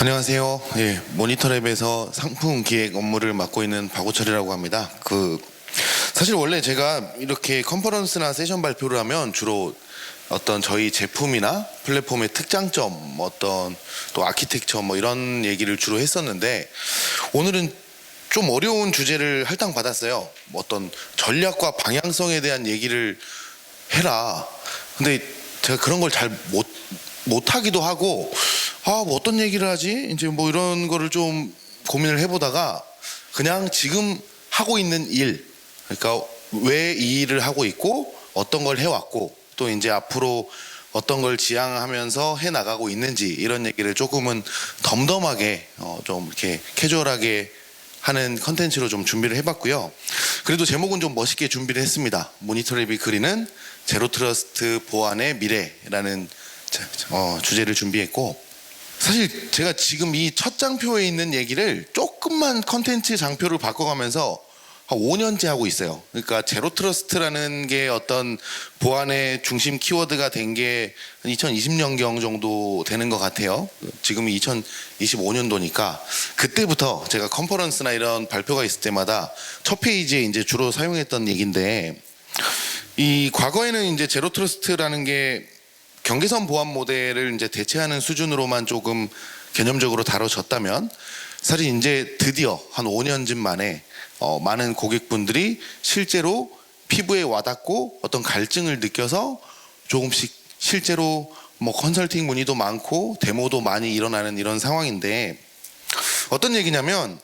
안녕하세요. 예, 모니터랩에서 상품 기획 업무를 맡고 있는 박호철이라고 합니다. 사실 원래 제가 이렇게 컨퍼런스나 세션 발표를 하면 주로 어떤 저희 제품이나 플랫폼의 특장점, 어떤 또 아키텍처 뭐 이런 얘기를 주로 했었는데, 오늘은 좀 어려운 주제를 할당 받았어요. 어떤 전략과 방향성에 대한 얘기를 해라. 근데 제가 그런 걸 잘 못하기도 하고, 뭐 어떤 얘기를 하지? 이제 뭐 이런 거를 좀 고민을 해보다가 그냥 지금 하고 있는 일, 그러니까 왜 이 일을 하고 있고 어떤 걸 해왔고 또 이제 앞으로 어떤 걸 지향하면서 해나가고 있는지 이런 얘기를 조금은 덤덤하게 좀 이렇게 캐주얼하게 하는 컨텐츠로 좀 준비를 해봤고요. 그래도 제목은 좀 멋있게 준비를 했습니다. 모니터랩이 그리는 제로 트러스트 보안의 미래라는 주제를 준비했고, 사실 제가 지금 이 첫 장표에 있는 얘기를 조금만 컨텐츠 장표를 바꿔가면서 한 5년째 하고 있어요. 그러니까 제로 트러스트라는 게 어떤 보안의 중심 키워드가 된 게 2020년경 정도 되는 것 같아요. 지금이 2025년도니까 그때부터 제가 컨퍼런스나 이런 발표가 있을 때마다 첫 페이지에 이제 주로 사용했던 얘기인데, 이 과거에는 이제 제로 트러스트라는 게 경계선 보안 모델을 이제 대체하는 수준으로만 조금 개념적으로 다뤄졌다면, 사실 이제 드디어 한 5년쯤 만에 많은 고객분들이 실제로 피부에 와닿고 어떤 갈증을 느껴서 조금씩 실제로 뭐 컨설팅 문의도 많고 데모도 많이 일어나는 이런 상황인데, 어떤 얘기냐면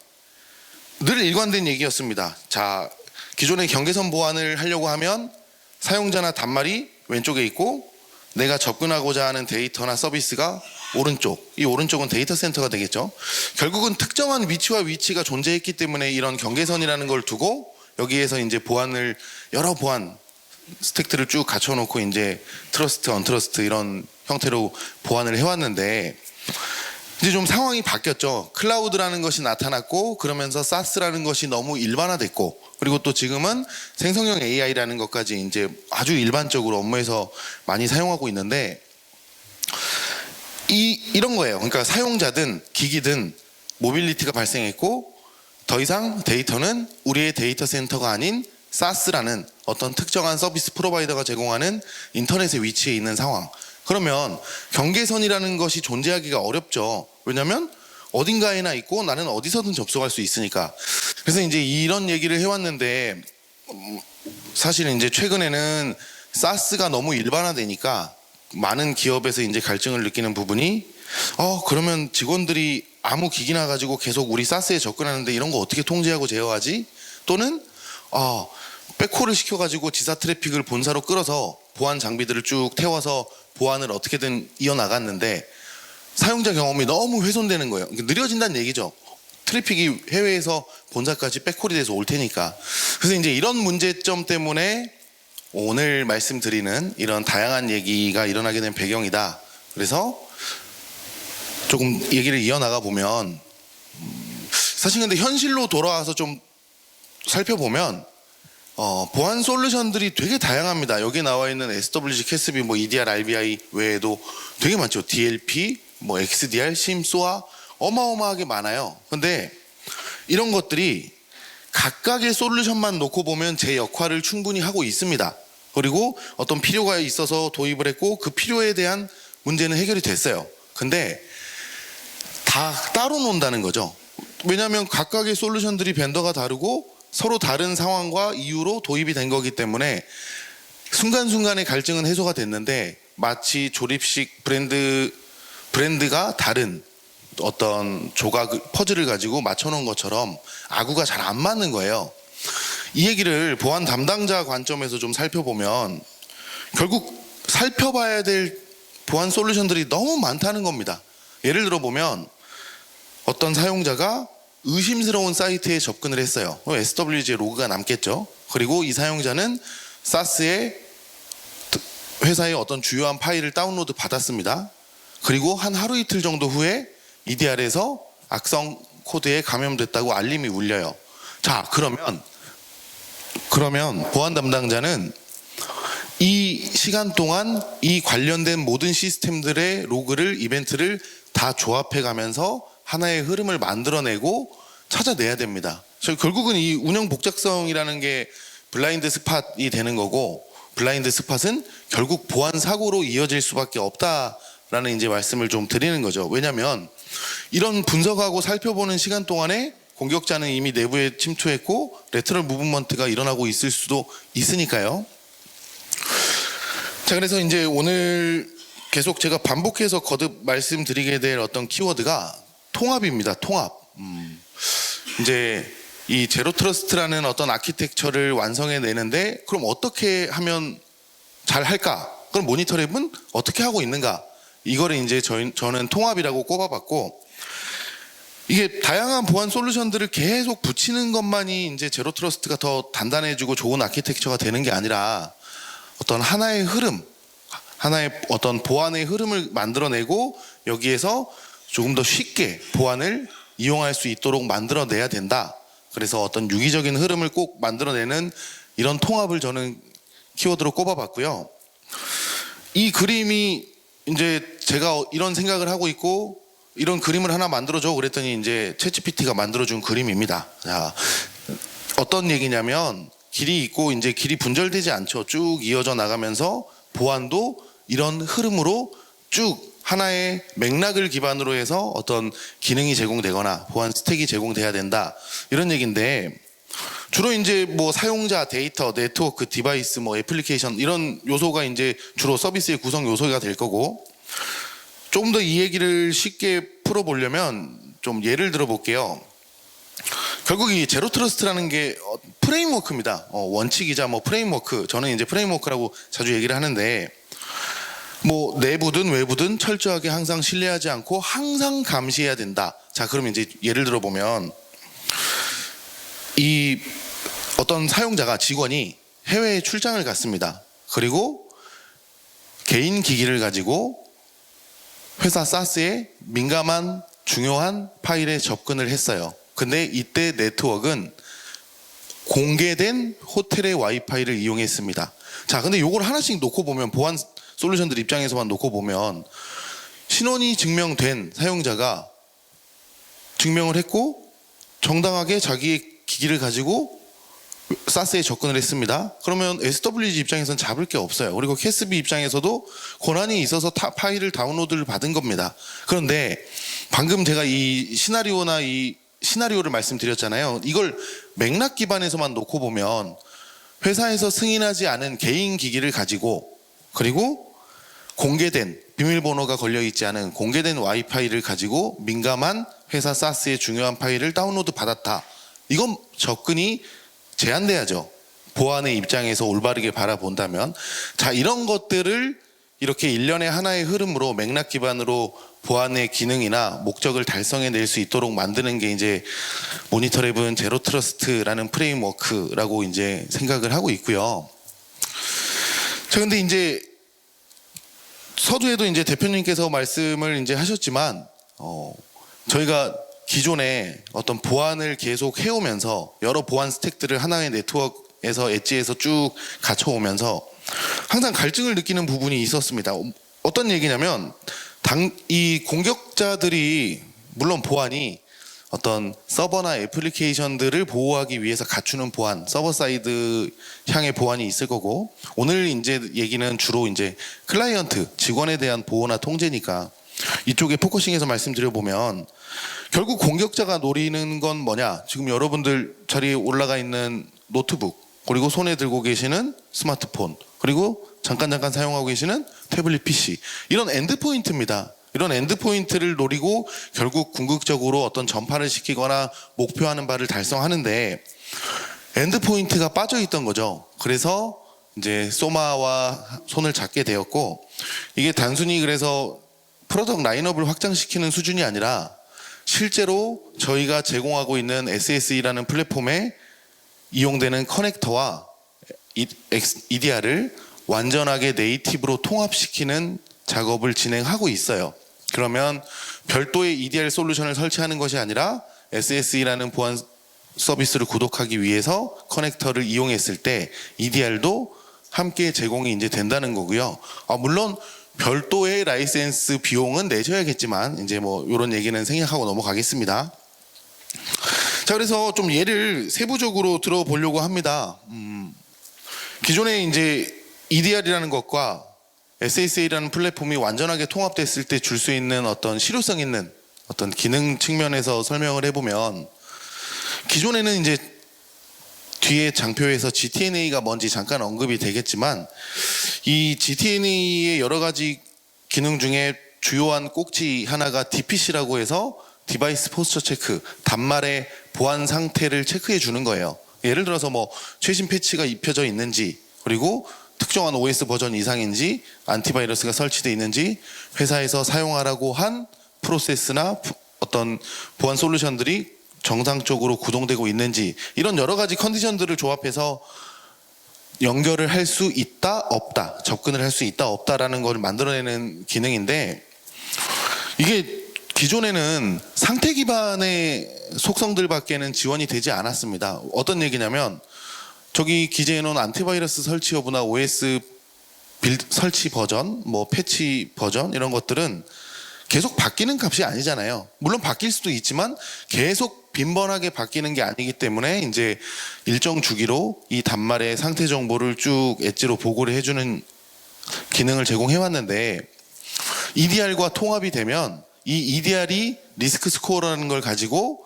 늘 일관된 얘기였습니다. 자, 기존의 경계선 보안을 하려고 하면 사용자나 단말이 왼쪽에 있고 내가 접근하고자 하는 데이터나 서비스가 오른쪽, 이 오른쪽은 데이터 센터가 되겠죠. 결국은 특정한 위치가 존재했기 때문에 이런 경계선이라는 걸 두고 여기에서 이제 보안을, 여러 보안 스택들을 쭉 갖춰놓고 이제 트러스트, 언트러스트 이런 형태로 보안을 해왔는데, 이제 좀 상황이 바뀌었죠. 클라우드라는 것이 나타났고, 그러면서 사스라는 것이 너무 일반화됐고, 그리고 또 지금은 생성형 AI라는 것까지 이제 아주 일반적으로 업무에서 많이 사용하고 있는데, 이런 거예요. 그러니까 사용자든 기기든 모빌리티가 발생했고, 더 이상 데이터는 우리의 데이터 센터가 아닌 사스라는 어떤 특정한 서비스 프로바이더가 제공하는 인터넷의 위치에 있는 상황. 그러면 경계선이라는 것이 존재하기가 어렵죠. 왜냐하면 어딘가에나 있고 나는 어디서든 접속할 수 있으니까. 그래서 이제 이런 얘기를 해왔는데, 사실 이제 최근에는 사스가 너무 일반화되니까 많은 기업에서 이제 갈증을 느끼는 부분이, 그러면 직원들이 아무 기기나 가지고 계속 우리 사스에 접근하는데 이런 거 어떻게 통제하고 제어하지? 또는 백홀을 시켜가지고 지사 트래픽을 본사로 끌어서 보안 장비들을 쭉 태워서 보안을 어떻게든 이어나갔는데 사용자 경험이 너무 훼손되는 거예요. 느려진다는 얘기죠. 트래픽이 해외에서 본사까지 백홀이 돼서 올 테니까. 그래서 이제 이런 문제점 때문에 오늘 말씀드리는 이런 다양한 얘기가 일어나게 된 배경이다. 그래서 조금 얘기를 이어나가 보면, 사실 근데 현실로 돌아와서 좀 살펴보면 보안 솔루션들이 되게 다양합니다. 여기 나와 있는 SWG, CASB, 뭐 EDR, RBI 외에도 되게 많죠. DLP, 뭐 XDR, SIEM, SOA 어마어마하게 많아요. 근데 이런 것들이 각각의 솔루션만 놓고 보면 제 역할을 충분히 하고 있습니다. 그리고 어떤 필요가 있어서 도입을 했고 그 필요에 대한 문제는 해결이 됐어요. 근데 다 따로 논다는 거죠. 왜냐하면 각각의 솔루션들이 벤더가 다르고 서로 다른 상황과 이유로 도입이 된 거기 때문에 순간순간의 갈증은 해소가 됐는데, 마치 조립식 브랜드가 다른 어떤 조각 퍼즐을 가지고 맞춰놓은 것처럼 아구가 잘 안 맞는 거예요. 이 얘기를 보안 담당자 관점에서 좀 살펴보면 결국 살펴봐야 될 보안 솔루션들이 너무 많다는 겁니다. 예를 들어 보면 어떤 사용자가 의심스러운 사이트에 접근을 했어요. SWG의 로그가 남겠죠. 그리고 이 사용자는 사스의 회사의 어떤 주요한 파일을 다운로드 받았습니다. 그리고 한 하루 이틀 정도 후에 EDR에서 악성 코드에 감염됐다고 알림이 울려요. 자, 그러면 보안 담당자는 이 시간 동안 이 관련된 모든 시스템들의 로그를, 이벤트를 다 조합해 가면서 하나의 흐름을 만들어내고 찾아내야 됩니다. 결국은 이 운영 복잡성이라는 게 블라인드 스팟이 되는 거고, 블라인드 스팟은 결국 보안 사고로 이어질 수밖에 없다라는 이제 말씀을 좀 드리는 거죠. 왜냐하면 이런 분석하고 살펴보는 시간 동안에 공격자는 이미 내부에 침투했고 레터럴 무브먼트가 일어나고 있을 수도 있으니까요. 자, 그래서 이제 오늘 계속 제가 반복해서 거듭 말씀드리게 될 어떤 키워드가 통합입니다. 통합. 이제 이 제로 트러스트라는 어떤 아키텍처를 완성해 내는데, 그럼 어떻게 하면 잘 할까? 그럼 모니터랩은 어떻게 하고 있는가? 이거를 이제 저는 통합이라고 꼽아봤고, 이게 다양한 보안 솔루션들을 계속 붙이는 것만이 이제 제로 트러스트가 더 단단해지고 좋은 아키텍처가 되는 게 아니라, 어떤 하나의 흐름, 하나의 어떤 보안의 흐름을 만들어내고 여기에서 조금 더 쉽게 보안을 이용할 수 있도록 만들어내야 된다. 그래서 어떤 유기적인 흐름을 꼭 만들어내는 이런 통합을 저는 키워드로 꼽아봤고요. 이 그림이 이제 제가 이런 생각을 하고 있고 이런 그림을 하나 만들어줘 그랬더니 이제 챗GPT가 만들어준 그림입니다. 자, 어떤 얘기냐면 길이 있고 이제 길이 분절되지 않죠. 쭉 이어져 나가면서 보안도 이런 흐름으로 쭉 하나의 맥락을 기반으로 해서 어떤 기능이 제공되거나 보안 스택이 제공돼야 된다, 이런 얘기인데, 주로 이제 뭐 사용자, 데이터, 네트워크, 디바이스, 뭐 애플리케이션 이런 요소가 이제 주로 서비스의 구성 요소가 될 거고, 조금 더 이 얘기를 쉽게 풀어보려면 좀 예를 들어 볼게요. 결국 이 제로 트러스트라는 게 프레임워크입니다. 원칙이자 뭐 프레임워크, 저는 이제 프레임워크라고 자주 얘기를 하는데, 뭐 내부든 외부든 철저하게 항상 신뢰하지 않고 항상 감시해야 된다. 자, 그러면 이제 예를 들어 보면 이 어떤 사용자가, 직원이 해외에 출장을 갔습니다. 그리고 개인 기기를 가지고 회사 사스에 민감한 중요한 파일에 접근을 했어요. 근데 이때 네트워크는 공개된 호텔의 와이파이를 이용했습니다. 자, 근데 요걸 하나씩 놓고 보면, 보안 솔루션들 입장에서만 놓고 보면, 신원이 증명된 사용자가 증명을 했고 정당하게 자기의 기기를 가지고 사스에 접근을 했습니다. 그러면 SWG 입장에서는 잡을 게 없어요. 그리고 캐스비 입장에서도 권한이 있어서 파일을 다운로드를 받은 겁니다. 그런데 방금 제가 이 시나리오를 말씀드렸잖아요. 이걸 맥락 기반에서만 놓고 보면, 회사에서 승인하지 않은 개인 기기를 가지고, 그리고 공개된 비밀번호가 걸려있지 않은 공개된 와이파이를 가지고 민감한 회사 사스의 중요한 파일을 다운로드 받았다. 이건 접근이 제한돼야죠. 보안의 입장에서 올바르게 바라본다면. 자, 이런 것들을 이렇게 일련의 하나의 흐름으로 맥락 기반으로 보안의 기능이나 목적을 달성해낼 수 있도록 만드는 게 이제 모니터랩은 제로 트러스트라는 프레임워크라고 이제 생각을 하고 있고요. 자, 근데 이제 서두에도 이제 대표님께서 말씀을 이제 하셨지만, 저희가 기존에 어떤 보안을 계속 해오면서 여러 보안 스택들을 하나의 네트워크에서 엣지에서 쭉 갖춰오면서 항상 갈증을 느끼는 부분이 있었습니다. 어떤 얘기냐면, 이 공격자들이, 물론 보안이 어떤 서버나 애플리케이션들을 보호하기 위해서 갖추는 보안, 서버 사이드 향의 보안이 있을 거고, 오늘 이제 얘기는 주로 이제 클라이언트, 직원에 대한 보호나 통제니까 이쪽에 포커싱해서 말씀드려 보면, 결국 공격자가 노리는 건 뭐냐? 지금 여러분들 자리에 올라가 있는 노트북, 그리고 손에 들고 계시는 스마트폰, 그리고 잠깐 사용하고 계시는 태블릿 PC, 이런 엔드포인트입니다. 이런 엔드포인트를 노리고 결국 궁극적으로 어떤 전파를 시키거나 목표하는 바를 달성하는데, 엔드포인트가 빠져 있던 거죠. 그래서 이제 소마와 손을 잡게 되었고, 이게 단순히 그래서 프로덕트 라인업을 확장시키는 수준이 아니라 실제로 저희가 제공하고 있는 SSE라는 플랫폼에 이용되는 커넥터와 EDR을 완전하게 네이티브로 통합시키는 작업을 진행하고 있어요. 그러면 별도의 EDR 솔루션을 설치하는 것이 아니라 SSE라는 보안 서비스를 구독하기 위해서 커넥터를 이용했을 때 EDR도 함께 제공이 이제 된다는 거고요. 물론 별도의 라이센스 비용은 내셔야겠지만 이제 뭐 이런 얘기는 생략하고 넘어가겠습니다. 자, 그래서 좀 예를 세부적으로 들어보려고 합니다. 기존에 이제 EDR이라는 것과 SSA라는 플랫폼이 완전하게 통합됐을 때 줄 수 있는 어떤 실효성 있는 어떤 기능 측면에서 설명을 해보면, 기존에는 이제 뒤에 장표에서 GTNA가 뭔지 잠깐 언급이 되겠지만, 이 GTNA의 여러 가지 기능 중에 주요한 꼭지 하나가 DPC라고 해서 디바이스 포스처 체크, 단말의 보안 상태를 체크해 주는 거예요. 예를 들어서 뭐 최신 패치가 입혀져 있는지, 그리고 특정한 OS 버전 이상인지, 안티바이러스가 설치되어 있는지, 회사에서 사용하라고 한 프로세스나 어떤 보안 솔루션들이 정상적으로 구동되고 있는지, 이런 여러 가지 컨디션들을 조합해서 연결을 할 수 있다 없다, 접근을 할 수 있다 없다라는 걸 만들어내는 기능인데, 이게 기존에는 상태 기반의 속성들밖에는 지원이 되지 않았습니다. 어떤 얘기냐면, 저기 기재해 놓은 안티바이러스 설치 여부나 OS 빌드 설치 버전, 뭐 패치 버전, 이런 것들은 계속 바뀌는 값이 아니잖아요. 물론 바뀔 수도 있지만 계속 빈번하게 바뀌는 게 아니기 때문에 이제 일정 주기로 이 단말의 상태 정보를 쭉 엣지로 보고를 해주는 기능을 제공해 왔는데, EDR과 통합이 되면 이 EDR이 리스크 스코어라는 걸 가지고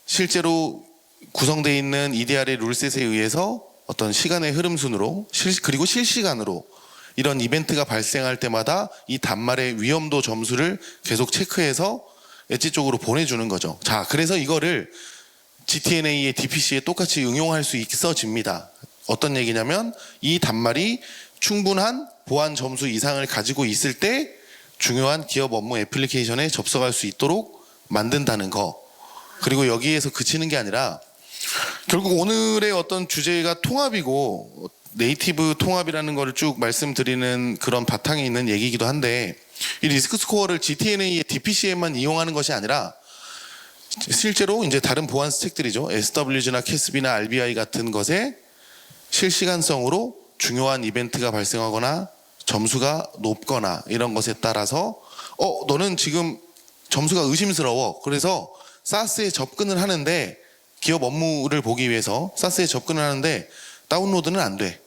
실제로 구성되어 있는 EDR의 룰셋에 의해서 어떤 시간의 흐름 순으로 그리고 실시간으로 이런 이벤트가 발생할 때마다 이 단말의 위험도 점수를 계속 체크해서 엣지 쪽으로 보내주는 거죠. 자, 그래서 이거를 GTNA의 DPC에 똑같이 응용할 수 있어집니다. 어떤 얘기냐면, 이 단말이 충분한 보안 점수 이상을 가지고 있을 때 중요한 기업 업무 애플리케이션에 접속할 수 있도록 만든다는 거. 그리고 여기에서 그치는 게 아니라, 결국 오늘의 어떤 주제가 통합이고 네이티브 통합이라는 거를 쭉 말씀드리는 그런 바탕에 있는 얘기이기도 한데, 이 리스크 스코어를 GTNA의 DPC에만 이용하는 것이 아니라 실제로 이제 다른 보안 스택들이죠, SWG나 CASB나 RBI 같은 것에 실시간성으로 중요한 이벤트가 발생하거나 점수가 높거나 이런 것에 따라서 너는 지금 점수가 의심스러워, 그래서 사스에 접근을 하는데, 기업 업무를 보기 위해서 사스에 접근을 하는데 다운로드는 안 돼.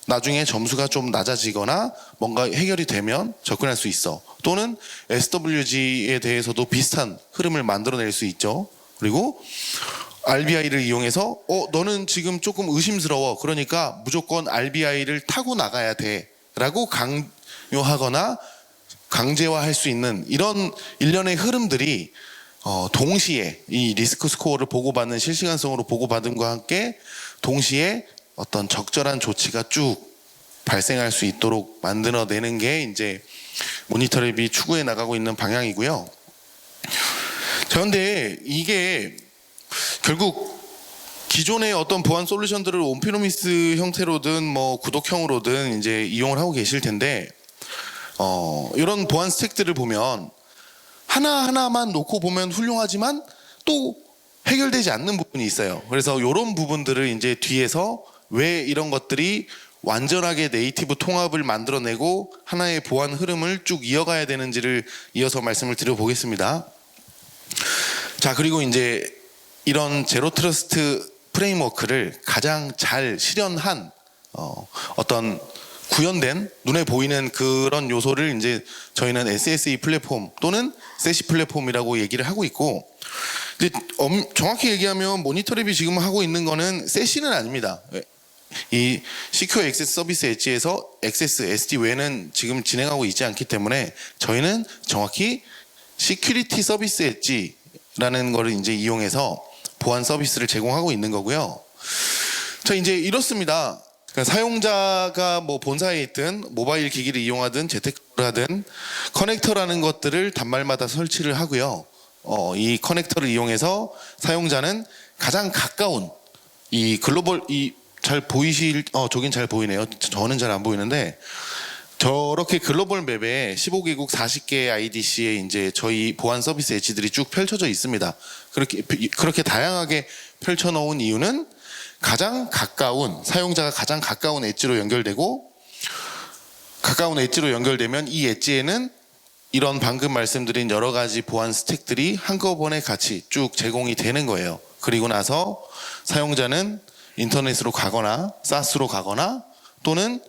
나중에 점수가 좀 낮아지거나 뭔가 해결이 되면 접근할 수 있어. 또는 SWG에 대해서도 비슷한 흐름을 만들어낼 수 있죠. 그리고 RBI를 이용해서 너는 지금 조금 의심스러워, 그러니까 무조건 RBI를 타고 나가야 돼 라고 강요하거나 강제화할 수 있는 이런 일련의 흐름들이 동시에 이 리스크 스코어를 보고받는, 실시간성으로 보고받음과 함께 동시에 어떤 적절한 조치가 쭉 발생할 수 있도록 만들어내는 게 이제 모니터랩이 추구해 나가고 있는 방향이고요. 그런데 이게 결국 기존의 어떤 보안 솔루션들을 온프리미스 형태로든 뭐 구독형으로든 이제 이용을 하고 계실 텐데, 이런 보안 스택들을 보면 하나하나만 놓고 보면 훌륭하지만 또 해결되지 않는 부분이 있어요. 그래서 이런 부분들을 이제 뒤에서 왜 이런 것들이 완전하게 네이티브 통합을 만들어내고 하나의 보안 흐름을 쭉 이어가야 되는지를 이어서 말씀을 드려보겠습니다. 자, 그리고 이제 이런 제로 트러스트 프레임워크를 가장 잘 실현한 어떤 구현된 눈에 보이는 그런 요소를 이제 저희는 SSE 플랫폼 또는 세시 플랫폼이라고 얘기를 하고 있고, 이제 정확히 얘기하면 모니터랩이 지금 하고 있는 거는 세시는 아닙니다. 이 시큐어 액세스 서비스 엣지에서 액세스 SD 외에는 지금 진행하고 있지 않기 때문에 저희는 정확히 시큐리티 서비스 엣지라는 거를 이제 이용해서 보안 서비스를 제공하고 있는 거고요. 자, 이제 이렇습니다. 그러니까 사용자가 뭐 본사에 있든 모바일 기기를 이용하든 재택을 하든 커넥터라는 것들을 단말마다 설치를 하고요. 이 커넥터를 이용해서 사용자는 가장 가까운 이 글로벌, 잘 보이실, 저긴 잘 보이네요. 저는 잘 안 보이는데, 저렇게 글로벌 맵에 15개국 40개 IDC에 이제 저희 보안 서비스 엣지들이 쭉 펼쳐져 있습니다. 그렇게 다양하게 펼쳐놓은 이유는 가장 가까운, 사용자가 가장 가까운 엣지로 연결되고 가까운 엣지로 연결되면 이 엣지에는 이런 방금 말씀드린 여러 가지 보안 스택들이 한꺼번에 같이 쭉 제공이 되는 거예요. 그리고 나서 사용자는 인터넷으로 가거나 SaaS로 가거나 또는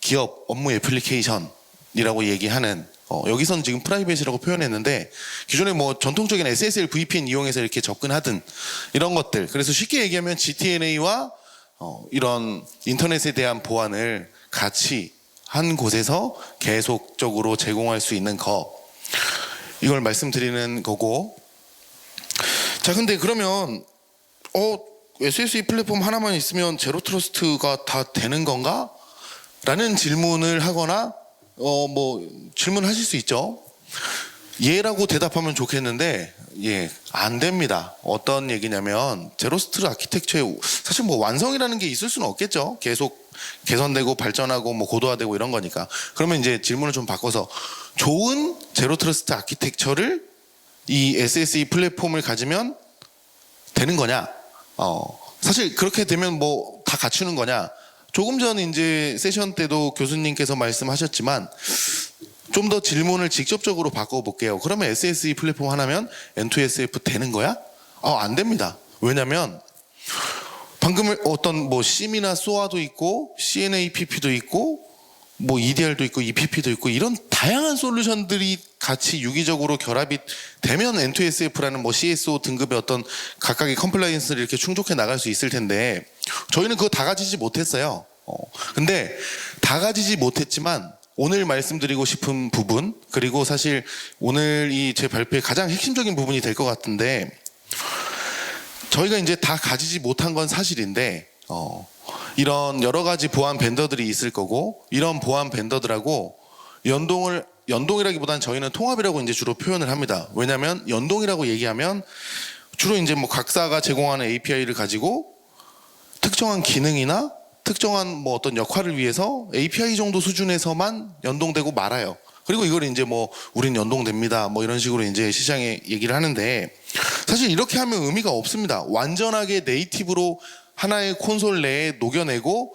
기업 업무 애플리케이션이라고 얘기하는 여기서는 지금 프라이빗이라고 표현했는데 기존에 뭐 전통적인 SSL VPN 이용해서 이렇게 접근하든 이런 것들, 그래서 쉽게 얘기하면 GTNA와 이런 인터넷에 대한 보안을 같이 한 곳에서 계속적으로 제공할 수 있는 이걸 말씀드리는 거고. 자, 근데 그러면 SSE 플랫폼 하나만 있으면 제로 트러스트가 다 되는 건가? 라는 질문을 하거나 뭐 질문하실 수 있죠. 예라고 대답하면 좋겠는데 안 됩니다. 어떤 얘기냐면 제로트러스트 아키텍처의 사실 뭐 완성이라는 게 있을 수는 없겠죠. 계속 개선되고 발전하고 뭐 고도화되고 이런 거니까. 그러면 이제 질문을 좀 바꿔서 좋은 제로트러스트 아키텍처를 이 SSE 플랫폼을 가지면 되는 거냐? 사실 그렇게 되면 뭐 다 갖추는 거냐? 조금 전 이제 세션 때도 교수님께서 말씀하셨지만 좀 더 질문을 직접적으로 바꿔볼게요. 그러면 SSE 플랫폼 하나면 N2SF 되는 거야? 안 됩니다. 왜냐면 방금 어떤 뭐 CIEM이나 SOA도 있고 CNAPP도 있고 뭐 EDR도 있고 EPP도 있고 이런 다양한 솔루션들이 같이 유기적으로 결합이 되면 N2SF라는 뭐 CSO 등급의 어떤 각각의 컴플라이언스를 이렇게 충족해 나갈 수 있을 텐데 저희는 그거 다 가지지 못했어요. 근데 다 가지지 못했지만 오늘 말씀드리고 싶은 부분, 그리고 사실 오늘 이 제 발표의 가장 핵심적인 부분이 될 것 같은데, 저희가 이제 다 가지지 못한 건 사실인데 이런 여러 가지 보안 벤더들이 있을 거고, 이런 보안 벤더들하고 연동이라기보다는 저희는 통합이라고 이제 주로 표현을 합니다. 왜냐하면 연동이라고 얘기하면 주로 이제 뭐 각사가 제공하는 API를 가지고 특정한 기능이나 특정한 뭐 어떤 역할을 위해서 API 정도 수준에서만 연동되고 말아요. 그리고 이걸 이제 뭐 우린 연동됩니다 뭐 이런 식으로 이제 시장에 얘기를 하는데, 사실 이렇게 하면 의미가 없습니다. 완전하게 네이티브로 하나의 콘솔 내에 녹여내고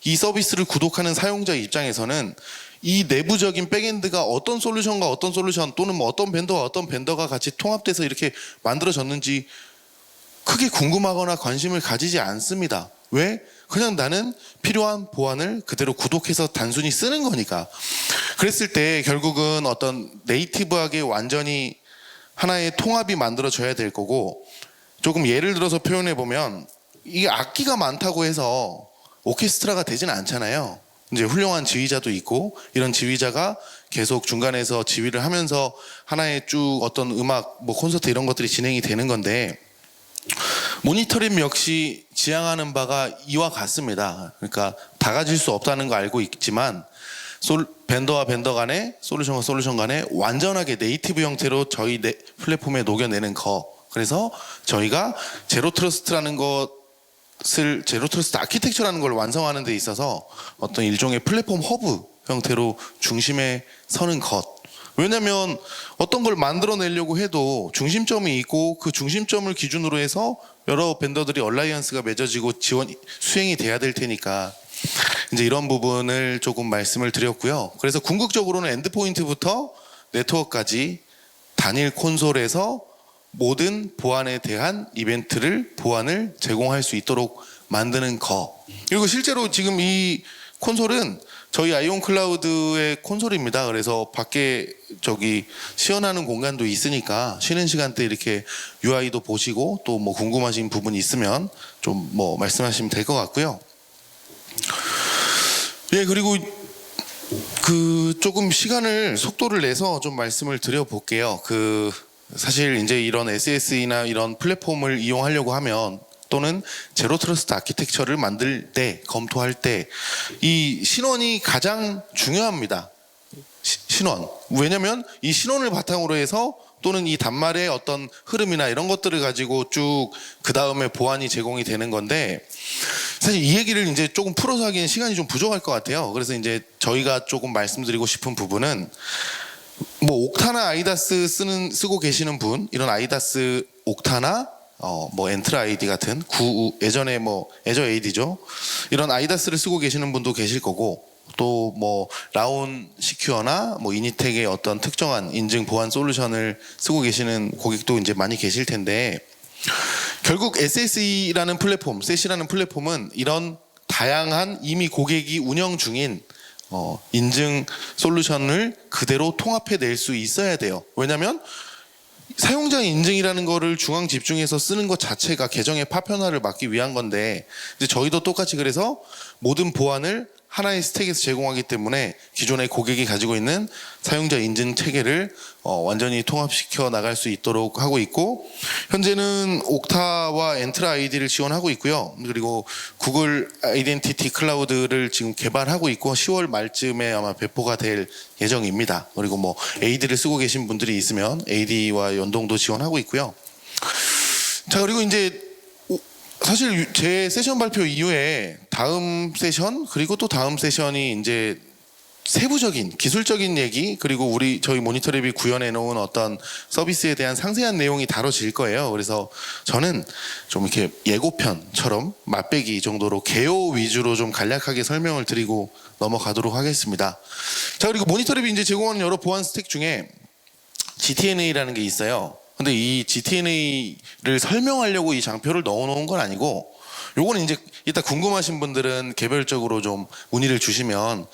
이 서비스를 구독하는 사용자 입장에서는 이 내부적인 백엔드가 어떤 솔루션과 어떤 솔루션 또는 뭐 어떤 벤더와 어떤 벤더가 같이 통합돼서 이렇게 만들어졌는지 크게 궁금하거나 관심을 가지지 않습니다. 왜? 그냥 나는 필요한 보안을 그대로 구독해서 단순히 쓰는 거니까. 그랬을 때 결국은 어떤 네이티브하게 완전히 하나의 통합이 만들어져야 될 거고, 조금 예를 들어서 표현해 보면 이게 악기가 많다고 해서 오케스트라가 되진 않잖아요. 이제 훌륭한 지휘자도 있고 이런 지휘자가 계속 중간에서 지휘를 하면서 하나의 쭉 어떤 음악 뭐 콘서트 이런 것들이 진행이 되는 건데, 모니터링 역시 지향하는 바가 이와 같습니다. 그러니까 다 가질 수 없다는 거 알고 있지만 벤더와 벤더 간에 솔루션과 솔루션 간에 완전하게 네이티브 형태로 저희 플랫폼에 녹여내는 그래서 저희가 제로 트러스트라는 제로 트러스트 아키텍처라는 걸 완성하는 데 있어서 어떤 일종의 플랫폼 허브 형태로 중심에 서는 왜냐면 어떤 걸 만들어내려고 해도 중심점이 있고 그 중심점을 기준으로 해서 여러 벤더들이 얼라이언스가 맺어지고 수행이 돼야 될 테니까 이제 이런 부분을 조금 말씀을 드렸고요. 그래서 궁극적으로는 엔드포인트부터 네트워크까지 단일 콘솔에서 모든 보안에 대한 보안을 제공할 수 있도록 만드는 그리고 실제로 지금 이 콘솔은 저희 아이온 클라우드의 콘솔입니다. 그래서 밖에 시연하는 공간도 있으니까 쉬는 시간 때 이렇게 UI도 보시고 또 뭐 궁금하신 부분이 있으면 좀 뭐 말씀하시면 될 것 같고요. 그리고 조금 속도를 내서 좀 말씀을 드려볼게요. 사실 이제 이런 SSE나 이런 플랫폼을 이용하려고 하면 또는 제로 트러스트 아키텍처를 만들 때, 검토할 때 이 신원이 가장 중요합니다. 신원. 왜냐면 이 신원을 바탕으로 해서 또는 이 단말의 어떤 흐름이나 이런 것들을 가지고 쭉 그 다음에 보안이 제공이 되는 건데, 사실 이 얘기를 이제 조금 풀어서 하기엔 시간이 좀 부족할 것 같아요. 그래서 이제 저희가 조금 말씀드리고 싶은 부분은 뭐 옥타나 아이다스 쓰고 계시는 분, 이런 아이다스 옥타나 뭐 엔트라 아이디 같은 예전에 뭐 애저 AD죠. 이런 아이다스를 쓰고 계시는 분도 계실 거고, 또 뭐 라운 시큐어나 뭐 이니텍의 어떤 특정한 인증 보안 솔루션을 쓰고 계시는 고객도 이제 많이 계실 텐데, 결국 SSE라는 플랫폼, SES이라는 플랫폼은 이런 다양한 이미 고객이 운영 중인 인증 솔루션을 그대로 통합해 낼 수 있어야 돼요. 왜냐하면 사용자 인증이라는 거를 중앙 집중해서 쓰는 것 자체가 계정의 파편화를 막기 위한 건데, 이제 저희도 똑같이 그래서 모든 보안을 하나의 스택에서 제공하기 때문에 기존의 고객이 가지고 있는 사용자 인증 체계를 완전히 통합시켜 나갈 수 있도록 하고 있고, 현재는 옥타와 엔트라 아이디를 지원하고 있고요. 그리고 구글 아이덴티티 클라우드를 지금 개발하고 있고 10월 말쯤에 아마 배포가 될 예정입니다. 그리고 뭐 AD를 쓰고 계신 분들이 있으면 AD와 연동도 지원하고 있고요. 자, 그리고 이제 사실 제 세션 발표 이후에 다음 세션 그리고 또 다음 세션이 이제 세부적인 기술적인 얘기, 그리고 저희 모니터랩이 구현해 놓은 어떤 서비스에 대한 상세한 내용이 다뤄질 거예요. 그래서 저는 좀 이렇게 예고편처럼 맛배기 정도로 개요 위주로 좀 간략하게 설명을 드리고 넘어가도록 하겠습니다. 자, 그리고 모니터랩이 이제 제공하는 여러 보안 스택 중에 GTNA라는 게 있어요. 근데 이 GTNA를 설명하려고 이 장표를 넣어놓은 건 아니고, 요거는 이제 이따 궁금하신 분들은 개별적으로 좀 문의를 주시면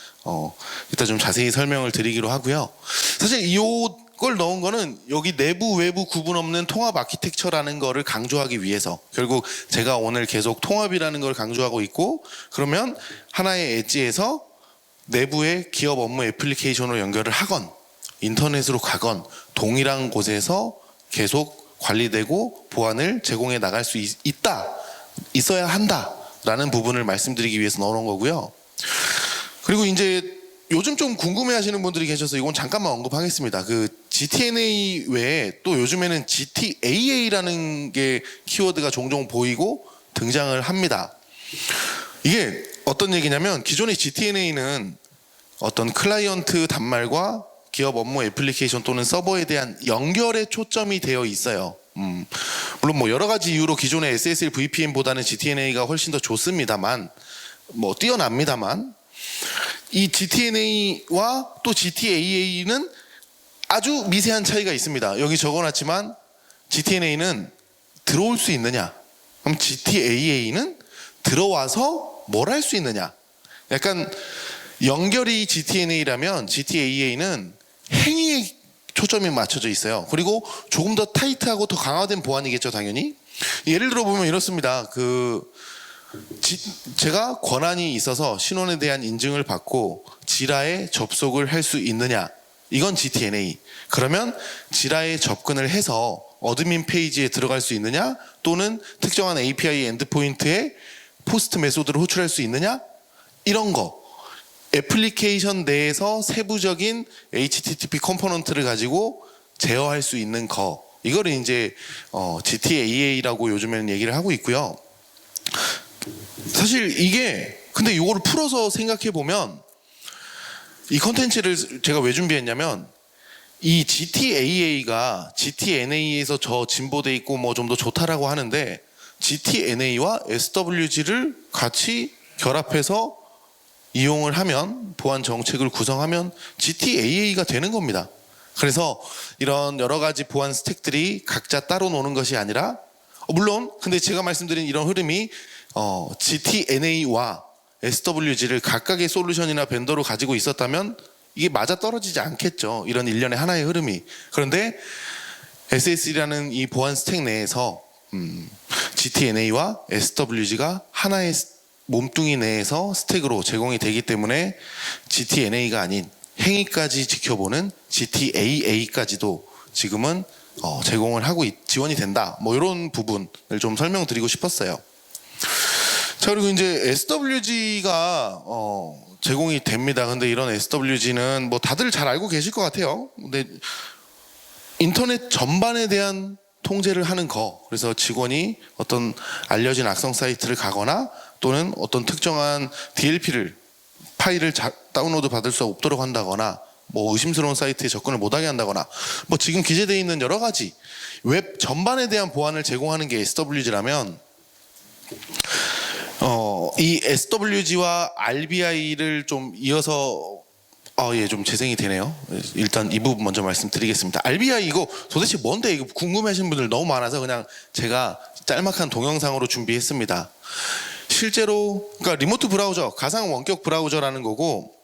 이따 좀 자세히 설명을 드리기로 하고요. 사실 이걸 넣은 거는 여기 내부 외부 구분 없는 통합 아키텍처라는 거를 강조하기 위해서, 결국 제가 오늘 계속 통합이라는 걸 강조하고 있고, 그러면 하나의 엣지에서 내부의 기업 업무 애플리케이션으로 연결을 하건 인터넷으로 가건 동일한 곳에서 계속 관리되고 보안을 제공해 나갈 수 있어야 한다라는 부분을 말씀드리기 위해서 넣어놓은 거고요. 그리고 이제 요즘 좀 궁금해하시는 분들이 계셔서 이건 잠깐만 언급하겠습니다. 그 GTNA 외에 또 요즘에는 GTAA라는 게 키워드가 종종 보이고 등장을 합니다. 이게 어떤 얘기냐면, 기존의 GTNA는 어떤 클라이언트 단말과 기업 업무 애플리케이션 또는 서버에 대한 연결에 초점이 되어 있어요. 물론 뭐 여러 가지 이유로 기존의 SSL VPN보다는 GTNA가 훨씬 더 좋습니다만, 뭐 뛰어납니다만, 이 GTNA와 또 GTAA는 아주 미세한 차이가 있습니다. 여기 적어놨지만 GTNA는 들어올 수 있느냐, 그럼 GTAA는 들어와서 뭘 할 수 있느냐. 약간 연결이 GTNA라면 GTAA는 행위에 초점이 맞춰져 있어요. 그리고 조금 더 타이트하고 더 강화된 보안이겠죠, 당연히. 예를 들어 보면 이렇습니다. 제가 권한이 있어서 신원에 대한 인증을 받고 지라에 접속을 할 수 있느냐, 이건 GTNA. 그러면 지라에 접근을 해서 어드민 페이지에 들어갈 수 있느냐, 또는 특정한 API 엔드포인트에 포스트 메소드를 호출할 수 있느냐, 이런 거. 애플리케이션 내에서 세부적인 HTTP 컴포넌트를 가지고 제어할 수 있는 거, 이거를 이제 GTAA라고 요즘에는 얘기를 하고 있고요. 사실 이게 근데 이거를 풀어서 생각해 보면, 이 컨텐츠를 제가 왜 준비했냐면, 이 GTAA가 GTNA에서 저 진보돼 있고 뭐 좀 더 좋다라고 하는데, GTNA와 SWG를 같이 결합해서 이용을 하면, 보안 정책을 구성하면 GTAA가 되는 겁니다. 그래서 이런 여러 가지 보안 스택들이 각자 따로 노는 것이 아니라, 물론 근데 제가 말씀드린 이런 흐름이 GTNA와 SWG를 각각의 솔루션이나 벤더로 가지고 있었다면 이게 맞아떨어지지 않겠죠. 이런 일련의 하나의 흐름이. 그런데 SS라는 이 보안 스택 내에서 GTNA와 SWG가 하나의 몸뚱이 내에서 스택으로 제공이 되기 때문에 GTNA가 아닌 행위까지 지켜보는 GTAA까지도 지금은 제공을 하고 지원이 된다. 뭐 이런 부분을 좀 설명드리고 싶었어요. 자, 그리고 이제 SWG가 제공이 됩니다. 근데 이런 SWG는 뭐 다들 잘 알고 계실 것 같아요. 근데 인터넷 전반에 대한 통제를 하는 거. 그래서 직원이 어떤 알려진 악성 사이트를 가거나 또는 어떤 특정한 DLP를 파일을 다운로드 받을 수 없도록 한다거나, 뭐 의심스러운 사이트에 접근을 못하게 한다거나, 뭐 지금 기재되어 있는 여러 가지 웹 전반에 대한 보안을 제공하는 게 SWG라면, 이 SWG와 RBI를 좀 이어서 좀 재생이 되네요. 일단 이 부분 먼저 말씀드리겠습니다. RBI 이거 도대체 뭔데 이거 궁금해하시는 분들 너무 많아서 그냥 제가 짤막한 동영상으로 준비했습니다. 실제로 그러니까 리모트 브라우저, 가상 원격 브라우저라는 거고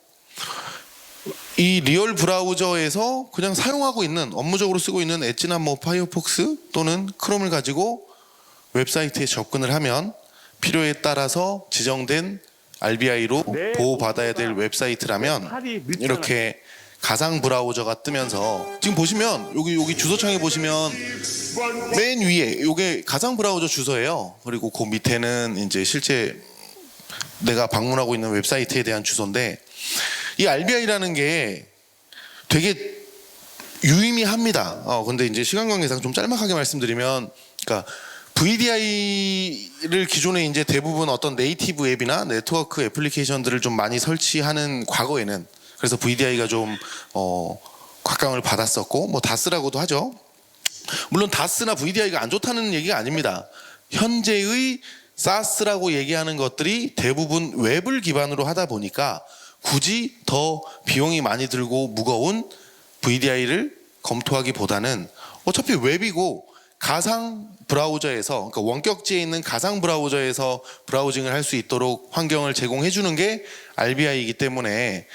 이 리얼 브라우저에서 그냥 사용하고 있는 업무적으로 쓰고 있는 엣지나 뭐 파이어폭스 또는 크롬을 가지고 웹사이트에 접근을 하면 필요에 따라서 지정된 RBI로 보호받아야 될 웹사이트라면 이렇게 가상 브라우저가 뜨면서 지금 보시면 여기 주소창에 보시면 맨 위에 이게 가상 브라우저 주소예요. 그리고 그 밑에는 이제 실제 내가 방문하고 있는 웹사이트에 대한 주소인데 이 RBI라는 게 되게 유의미합니다. 근데 이제 시간 관계상 좀 짤막하게 말씀드리면 그러니까 VDI를 기존에 이제 대부분 어떤 네이티브 앱이나 네트워크 애플리케이션들을 좀 많이 설치하는 과거에는 그래서 VDI가 좀 곽강을 받았었고 뭐 다스라고도 하죠. 물론 다스나 VDI가 안 좋다는 얘기가 아닙니다. 현재의 SaaS라고 얘기하는 것들이 대부분 웹을 기반으로 하다 보니까 굳이 더 비용이 많이 들고 무거운 VDI를 검토하기보다는 어차피 웹이고 가상 브라우저에서 그러니까 원격지에 있는 가상 브라우저에서 브라우징을 할 수 있도록 환경을 제공해 주는 게 RBI이기 때문에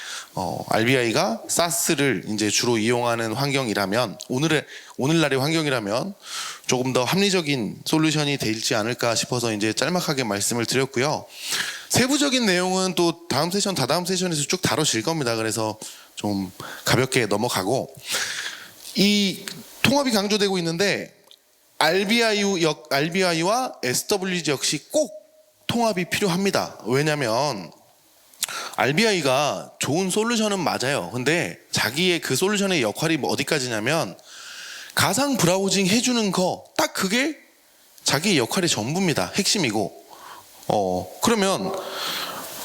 RBI가 SaaS를 이제 주로 이용하는 환경이라면 오늘날의 환경이라면 조금 더 합리적인 솔루션이 되지 않을까 싶어서 이제 짤막하게 말씀을 드렸고요. 세부적인 내용은 또 다음 세션, 다다음 세션에서 쭉 다뤄질 겁니다. 그래서 좀 가볍게 넘어가고 이 통합이 강조되고 있는데 RBI와 SWG 역시 꼭 통합이 필요합니다. 왜냐하면 RBI가 좋은 솔루션은 맞아요. 근데 자기의 그 솔루션의 역할이 뭐 어디까지냐면 가상 브라우징 해주는 거 딱 그게 자기의 역할의 전부입니다. 핵심이고 그러면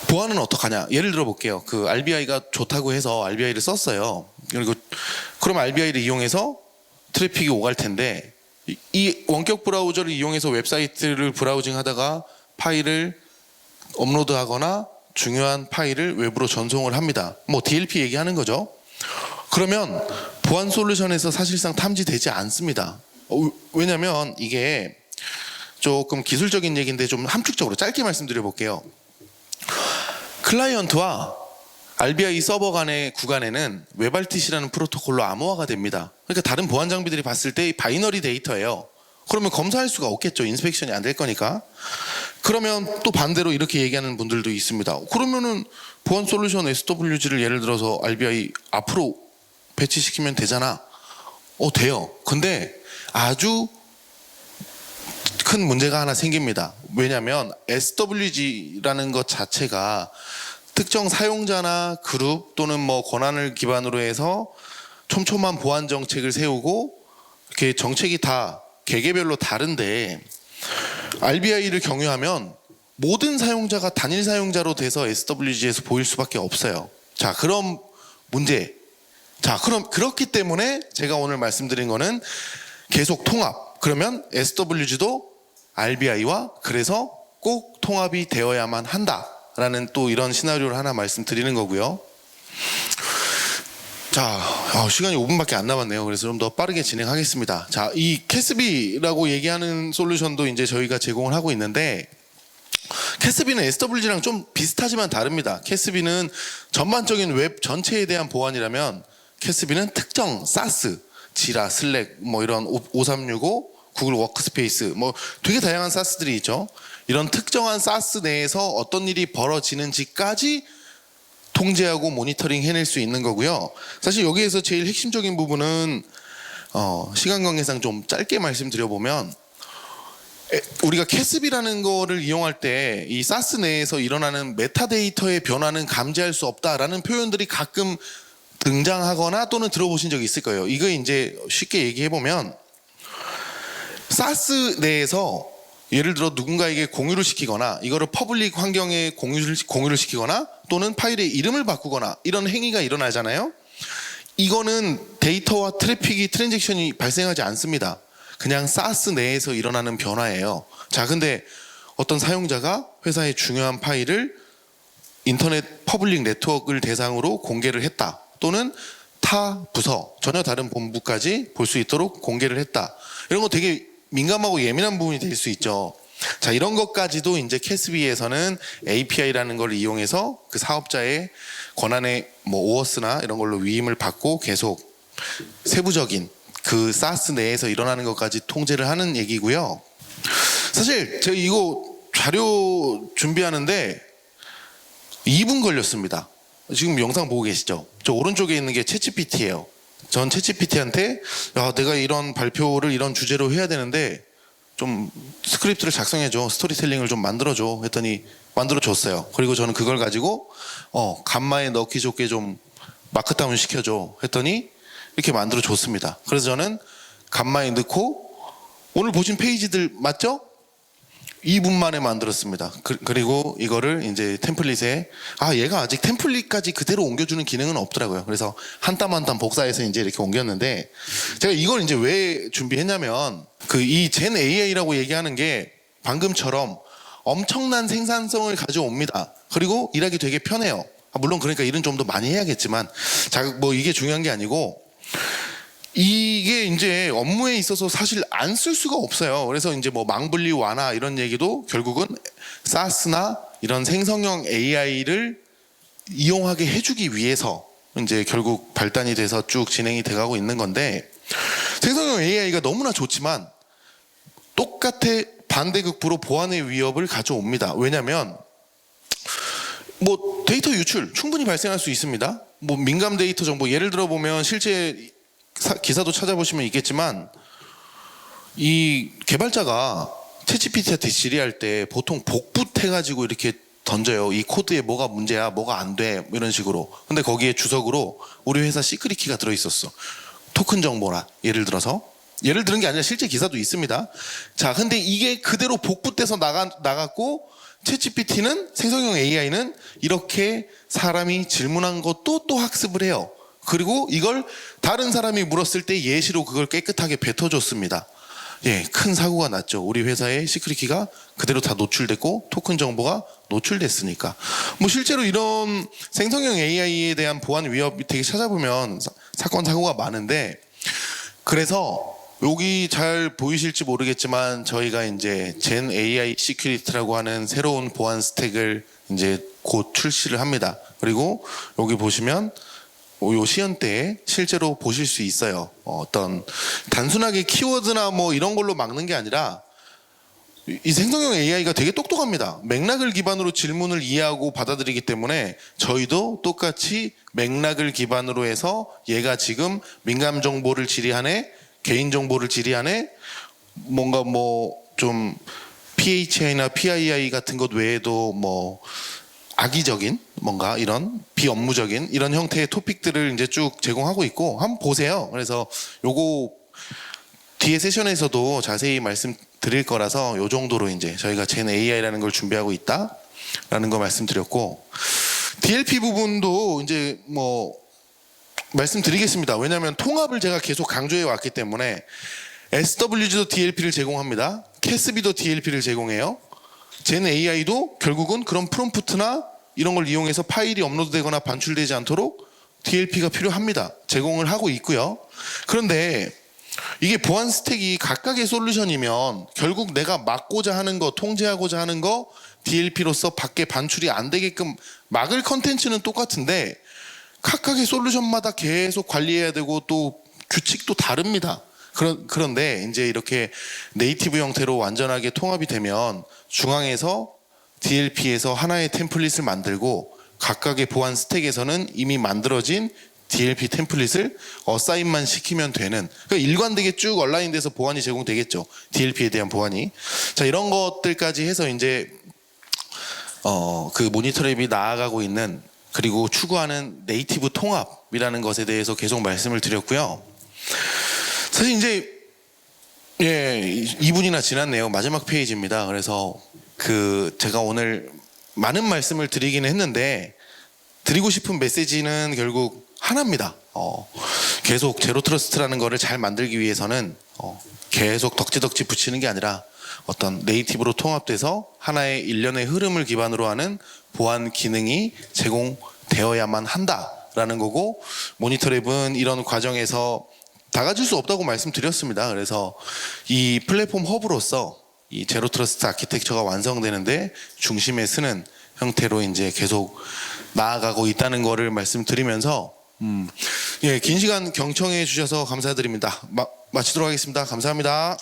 보안은 어떡하냐? 예를 들어 볼게요. 그 RBI가 좋다고 해서 RBI를 썼어요. 그리고 그럼 RBI를 이용해서 트래픽이 오갈 텐데 이 원격 브라우저를 이용해서 웹사이트를 브라우징 하다가 파일을 업로드하거나 중요한 파일을 웹으로 전송을 합니다. 뭐 DLP 얘기하는 거죠. 그러면 보안 솔루션에서 사실상 탐지되지 않습니다. 왜냐면 이게 조금 기술적인 얘기인데 좀 함축적으로 짧게 말씀드려 볼게요. 클라이언트와 RBI 서버 간의 구간에는 WebRTC라는 프로토콜로 암호화가 됩니다. 그러니까 다른 보안 장비들이 봤을 때 바이너리 데이터예요. 그러면 검사할 수가 없겠죠. 인스펙션이 안 될 거니까. 그러면 또 반대로 이렇게 얘기하는 분들도 있습니다. 그러면은 보안 솔루션 SWG를 예를 들어서 RBI 앞으로 배치시키면 되잖아. 돼요. 근데 아주 큰 문제가 하나 생깁니다. 왜냐하면 SWG라는 것 자체가 특정 사용자나 그룹 또는 뭐 권한을 기반으로 해서 촘촘한 보안 정책을 세우고 이렇게 정책이 다 개개별로 다른데 RBI를 경유하면 모든 사용자가 단일 사용자로 돼서 SWG에서 보일 수밖에 없어요. 자, 그럼 문제. 자, 그럼 그렇기 때문에 제가 오늘 말씀드린 거는 계속 통합. 그러면 SWG도 RBI와 그래서 꼭 통합이 되어야만 한다. 라는 또 이런 시나리오를 하나 말씀드리는 거고요. 자, 시간이 5분밖에 안 남았네요. 그래서 좀 더 빠르게 진행하겠습니다. 자, 이 캐스비라고 얘기하는 솔루션도 이제 저희가 제공을 하고 있는데 캐스비는 SWG랑 좀 비슷하지만 다릅니다. 캐스비는 전반적인 웹 전체에 대한 보안이라면 캐스비는 특정 사스, 지라, 슬랙, 뭐 이런 5365, 구글 워크스페이스, 뭐 되게 다양한 사스들이 있죠. 이런 특정한 사스 내에서 어떤 일이 벌어지는지까지 통제하고 모니터링 해낼 수 있는 거고요. 사실 여기에서 제일 핵심적인 부분은 시간 관계상 좀 짧게 말씀드려보면 우리가 캐스비라는 거를 이용할 때 이 사스 내에서 일어나는 메타데이터의 변화는 감지할 수 없다라는 표현들이 가끔 등장하거나 또는 들어보신 적이 있을 거예요. 이거 이제 쉽게 얘기해보면 사스 내에서 예를 들어 누군가에게 공유를 시키거나 이거를 퍼블릭 환경에 공유를 시키거나 또는 파일의 이름을 바꾸거나 이런 행위가 일어나잖아요. 이거는 데이터와 트랜잭션이 발생하지 않습니다. 그냥 사스 내에서 일어나는 변화예요. 자, 근데 어떤 사용자가 회사의 중요한 파일을 인터넷 퍼블릭 네트워크를 대상으로 공개를 했다. 또는 타 부서, 전혀 다른 본부까지 볼 수 있도록 공개를 했다. 이런 거 되게 민감하고 예민한 부분이 될 수 있죠. 자, 이런 것까지도 이제 캐스비에서는 API라는 걸 이용해서 그 사업자의 권한의 뭐 OAuth나 이런 걸로 위임을 받고 계속 세부적인 그 SaaS 내에서 일어나는 것까지 통제를 하는 얘기고요. 사실 제가 이거 자료 준비하는데 2분 걸렸습니다. 지금 영상 보고 계시죠? 저 오른쪽에 있는 게 챗GPT예요. 전 챗GPT한테 야, 내가 이런 발표를 이런 주제로 해야 되는데 좀 스크립트를 작성해줘, 스토리텔링을 좀 만들어줘 했더니 만들어줬어요. 그리고 저는 그걸 가지고 감마에 넣기 좋게 좀 마크다운 시켜줘 했더니 이렇게 만들어줬습니다. 그래서 저는 감마에 넣고 오늘 보신 페이지들 맞죠? 2분 만에 만들었습니다. 그리고 이거를 이제 템플릿에 얘가 아직 템플릿까지 그대로 옮겨주는 기능은 없더라고요. 그래서 한 땀 한 땀 복사해서 이제 이렇게 옮겼는데 제가 이걸 이제 왜 준비했냐면 이 젠 AI라고 얘기하는 게 방금처럼 엄청난 생산성을 가져옵니다. 그리고 일하기 되게 편해요. 물론 그러니까 일은 좀 더 많이 해야겠지만 뭐 이게 중요한 게 아니고 이게 이제 업무에 있어서 사실 안 쓸 수가 없어요. 그래서 이제 뭐 망분리 완화 이런 얘기도 결국은 SaaS나 이런 생성형 AI를 이용하게 해주기 위해서 이제 결국 발단이 돼서 쭉 진행이 돼가고 있는 건데 생성형 AI가 너무나 좋지만 똑같아 반대급부로 보안의 위협을 가져옵니다. 왜냐하면 뭐 데이터 유출 충분히 발생할 수 있습니다. 뭐 민감 데이터 정보 예를 들어 보면 실제 기사도 찾아보시면 있겠지만 이 개발자가 챗GPT한테 질의할 때 보통 복붙해가지고 이렇게 던져요. 이 코드에 뭐가 문제야, 뭐가 안 돼, 이런 식으로. 근데 거기에 주석으로 우리 회사 시크릿 키가 들어있었어. 토큰 정보라. 예를 들어서. 예를 들은 게 아니라 실제 기사도 있습니다. 자, 근데 이게 그대로 복붙돼서 나갔고 챗GPT는 생성형 AI는 이렇게 사람이 질문한 것도 또 학습을 해요. 그리고 이걸 다른 사람이 물었을 때 예시로 그걸 깨끗하게 뱉어줬습니다. 예, 큰 사고가 났죠. 우리 회사의 시크릿키가 그대로 다 노출됐고 토큰 정보가 노출됐으니까. 뭐 실제로 이런 생성형 AI에 대한 보안 위협이 되게 찾아보면 사건 사고가 많은데 그래서 여기 잘 보이실지 모르겠지만 저희가 이제 젠 AI 시큐리티라고 하는 새로운 보안 스택을 이제 곧 출시를 합니다. 그리고 여기 보시면 요 시연대에 실제로 보실 수 있어요. 어떤 단순하게 키워드나 뭐 이런 걸로 막는 게 아니라 이 생성형 AI가 되게 똑똑합니다. 맥락을 기반으로 질문을 이해하고 받아들이기 때문에 저희도 똑같이 맥락을 기반으로 해서 얘가 지금 민감 정보를 질의하네, 개인 정보를 질의하네, 뭔가 뭐 좀 PHI나 PII 같은 것 외에도 뭐 악의적인 뭔가 이런 비업무적인 이런 형태의 토픽들을 이제 쭉 제공하고 있고 한번 보세요. 그래서 요거 뒤에 세션에서도 자세히 말씀드릴 거라서 요 정도로 이제 저희가 젠 AI라는 걸 준비하고 있다라는 거 말씀드렸고 DLP 부분도 이제 뭐 말씀드리겠습니다. 왜냐하면 통합을 제가 계속 강조해 왔기 때문에 SWG도 DLP를 제공합니다. 캐스비도 DLP를 제공해요. 젠 AI도 결국은 그런 프롬프트나 이런 걸 이용해서 파일이 업로드되거나 반출되지 않도록 DLP가 필요합니다. 제공을 하고 있고요. 그런데 이게 보안 스택이 각각의 솔루션이면 결국 내가 막고자 하는 거, 통제하고자 하는 거 DLP로서 밖에 반출이 안 되게끔 막을 컨텐츠는 똑같은데 각각의 솔루션마다 계속 관리해야 되고 또 규칙도 다릅니다. 그런데 이제 이렇게 네이티브 형태로 완전하게 통합이 되면 중앙에서 DLP에서 하나의 템플릿을 만들고 각각의 보안 스택에서는 이미 만들어진 DLP 템플릿을 어사인만 시키면 되는, 그러니까 일관되게 쭉 온라인돼서 보안이 제공되겠죠. DLP에 대한 보안이. 자, 이런 것들까지 해서 이제 그 모니터랩이 나아가고 있는, 그리고 추구하는 네이티브 통합이라는 것에 대해서 계속 말씀을 드렸고요. 사실 이제 2분이나 지났네요. 마지막 페이지입니다. 그래서 제가 오늘 많은 말씀을 드리기는 했는데 드리고 싶은 메시지는 결국 하나입니다. 계속 제로 트러스트라는 거를 잘 만들기 위해서는 계속 덕지덕지 붙이는 게 아니라 어떤 네이티브로 통합돼서 하나의 일련의 흐름을 기반으로 하는 보안 기능이 제공되어야만 한다라는 거고, 모니터랩은 이런 과정에서 다 가질 수 없다고 말씀드렸습니다. 그래서 이 플랫폼 허브로서 이 제로 트러스트 아키텍처가 완성되는데 중심에 서는 형태로 이제 계속 나아가고 있다는 거를 말씀드리면서 예, 긴 시간 경청해 주셔서 감사드립니다. 마치도록 하겠습니다. 감사합니다.